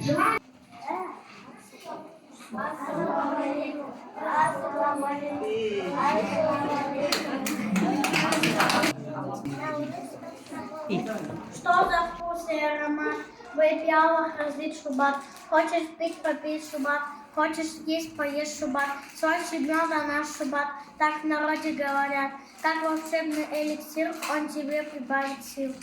Что за вкус и аромат? Выпивала, разлить шубат. Хочешь пить, попей шубат. Хочешь есть, поешь шубат. Сочи меда наш шубат. Так в народе говорят. Как волшебный эликсир, он тебе прибавит сил.